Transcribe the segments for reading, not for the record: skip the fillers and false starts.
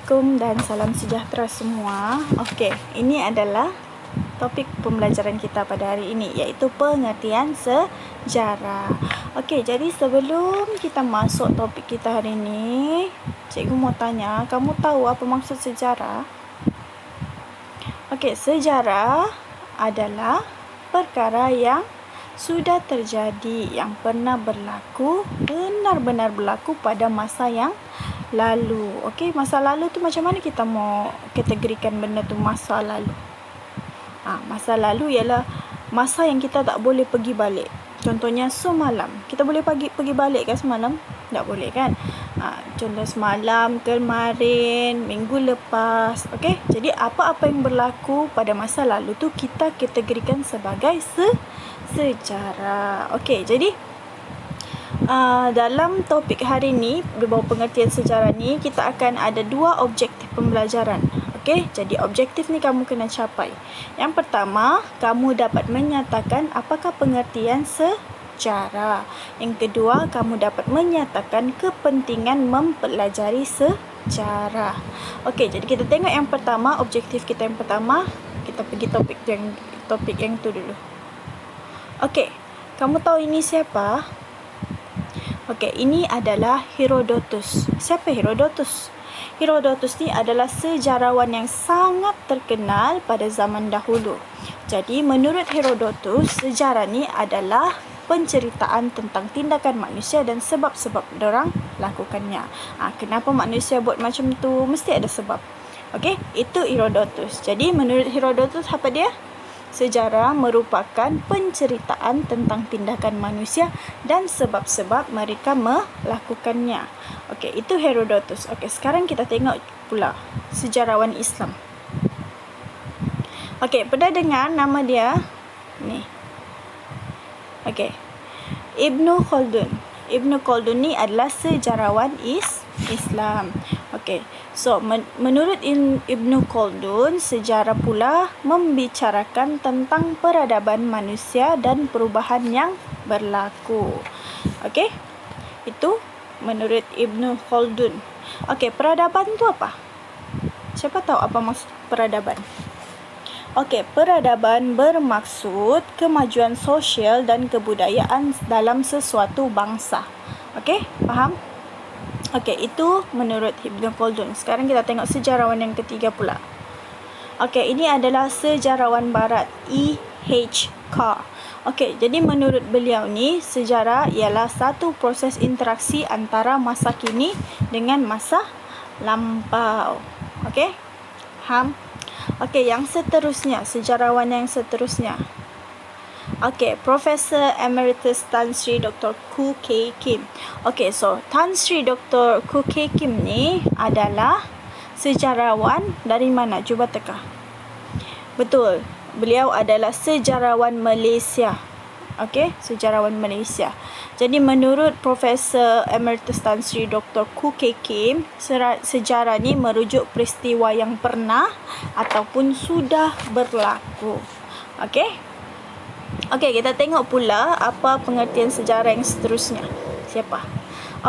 Assalamualaikum dan salam sejahtera semua. Okey, ini adalah topik pembelajaran kita pada hari ini, iaitu pengertian sejarah. Okey, jadi sebelum kita masuk topik kita hari ini, cikgu mau tanya, kamu tahu apa maksud sejarah? Okey, sejarah adalah perkara yang sudah terjadi, yang pernah berlaku, benar-benar berlaku pada masa yang lalu. Okey, masa lalu tu macam mana kita mau kategorikan benda tu masa lalu? Masa lalu ialah masa yang kita tak boleh pergi balik. Contohnya semalam. Kita boleh pergi balik kan semalam? Tak boleh kan? Contoh semalam, kemarin, minggu lepas. Okey, jadi apa-apa yang berlaku pada masa lalu tu kita kategorikan sebagai sejarah. Okey, jadi dalam topik hari ini, di bawah pengertian sejarah ni, kita akan ada dua objektif pembelajaran. Okey, jadi objektif ni kamu kena capai. Yang pertama, kamu dapat menyatakan apakah pengertian sejarah. Yang kedua, kamu dapat menyatakan kepentingan mempelajari sejarah. Okey, jadi kita tengok yang pertama, objektif kita yang pertama. Kita pergi topik yang tu dulu. Okey, kamu tahu ini siapa? Okey, ini adalah Herodotus. Siapa Herodotus? Herodotus ni adalah sejarawan yang sangat terkenal pada zaman dahulu. Jadi, menurut Herodotus, sejarah ni adalah penceritaan tentang tindakan manusia dan sebab-sebab dorang lakukannya. Kenapa manusia buat macam tu? Mesti ada sebab. Okey, itu Herodotus. Jadi, menurut Herodotus, apa dia? Sejarah merupakan penceritaan tentang tindakan manusia dan sebab-sebab mereka melakukannya. Okey, itu Herodotus. Okey, sekarang kita tengok pula sejarawan Islam. Okey, pernah dengar nama dia? Ni. Okey. Ibnu Khaldun. Ibnu Khaldun ni adalah sejarawan Islam. Okey. So, menurut Ibnu Khaldun, sejarah pula membicarakan tentang peradaban manusia dan perubahan yang berlaku. Okey? Itu menurut Ibnu Khaldun. Okey, peradaban tu apa? Siapa tahu apa maksud peradaban? Okey, peradaban bermaksud kemajuan sosial dan kebudayaan dalam sesuatu bangsa. Okey, faham? Okey, itu menurut Ibnu Khaldun. Sekarang kita tengok sejarawan yang ketiga pula. Okey, ini adalah sejarawan barat, E.H. Carr. Okey, jadi menurut beliau ni, sejarah ialah satu proses interaksi antara masa kini dengan masa lampau. Okey? Faham? Okey, yang seterusnya, sejarawan yang seterusnya. Okey, Profesor Emeritus Tan Sri Dr. Khoo Kay Kim. Okey, so Tan Sri Dr. Khoo Kay Kim ni adalah sejarawan dari mana? Cuba teka. Betul, beliau adalah sejarawan Malaysia. Okey, sejarawan Malaysia. Jadi menurut Profesor Emeritus Tan Sri Dr. Khoo Kay Kim, sejarah ni merujuk peristiwa yang pernah ataupun sudah berlaku. Okey? Okey, kita tengok pula apa pengertian sejarah yang seterusnya. Siapa?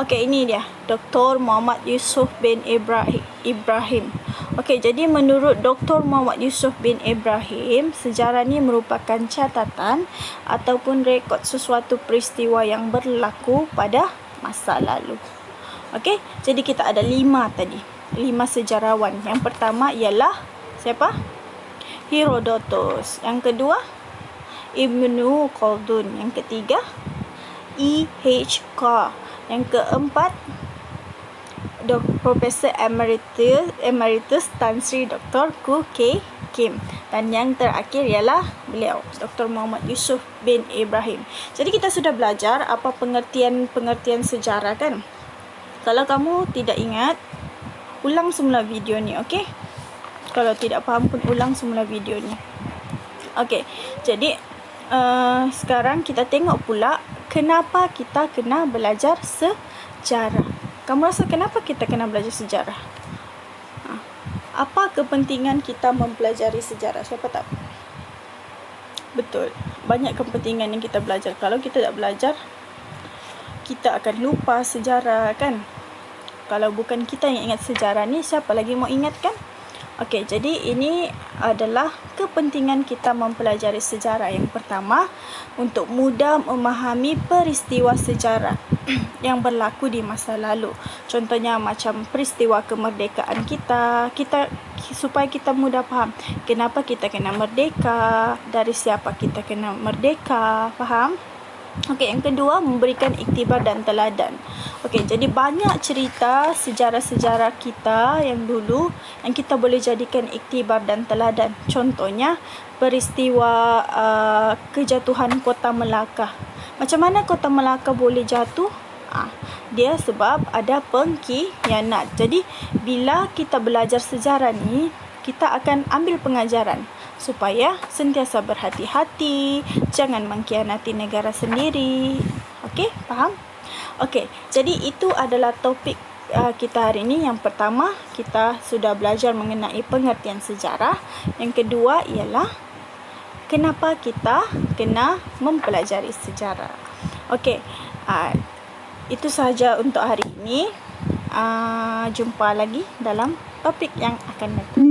Okey, ini dia. Dr. Muhammad Yusof bin Ibrahim. Okey, jadi menurut Dr. Muhammad Yusof bin Ibrahim, sejarah ni merupakan catatan ataupun rekod sesuatu peristiwa yang berlaku pada masa lalu. Okey, jadi kita ada 5 tadi. 5 sejarawan. Yang pertama ialah siapa? Herodotus. Yang kedua, Ibnu Khaldun. Yang ketiga, E.H. Carr. Yang keempat, Profesor Emeritus Tan Sri Dr. Khoo Kay Kim. Dan yang terakhir ialah beliau, Dr. Muhammad Yusof bin Ibrahim. Jadi kita sudah belajar apa pengertian sejarah kan? Kalau kamu tidak ingat, ulang semula video ni, okey? Kalau tidak faham pun ulang semula video ni. Okey, jadi sekarang kita tengok pula kenapa kita kena belajar sejarah. Kamu rasa kenapa kita kena belajar sejarah? Apa kepentingan kita mempelajari sejarah? Siapa tahu? Betul, banyak kepentingan yang kita belajar. Kalau kita tak belajar, kita akan lupa sejarah kan? Kalau bukan kita yang ingat sejarah ni, siapa lagi mau ingat kan? Okey, jadi ini adalah kepentingan kita mempelajari sejarah. Yang pertama, untuk mudah memahami peristiwa sejarah yang berlaku di masa lalu. Contohnya macam peristiwa kemerdekaan kita supaya kita mudah faham kenapa kita kena merdeka, dari siapa kita kena merdeka, faham? Okey, yang kedua, memberikan iktibar dan teladan. Okey, jadi banyak cerita sejarah-sejarah kita yang dulu yang kita boleh jadikan iktibar dan teladan. Contohnya, peristiwa kejatuhan Kota Melaka. Macam mana Kota Melaka boleh jatuh? Dia sebab ada pengkhianat. Jadi, bila kita belajar sejarah ni, kita akan ambil pengajaran supaya sentiasa berhati-hati, jangan mengkhianati negara sendiri. Okey, faham? Okey, jadi itu adalah topik kita hari ini. Yang pertama, kita sudah belajar mengenai pengertian sejarah. Yang kedua ialah kenapa kita kena mempelajari sejarah. Okey, itu sahaja untuk hari ini. Jumpa lagi dalam topik yang akan datang.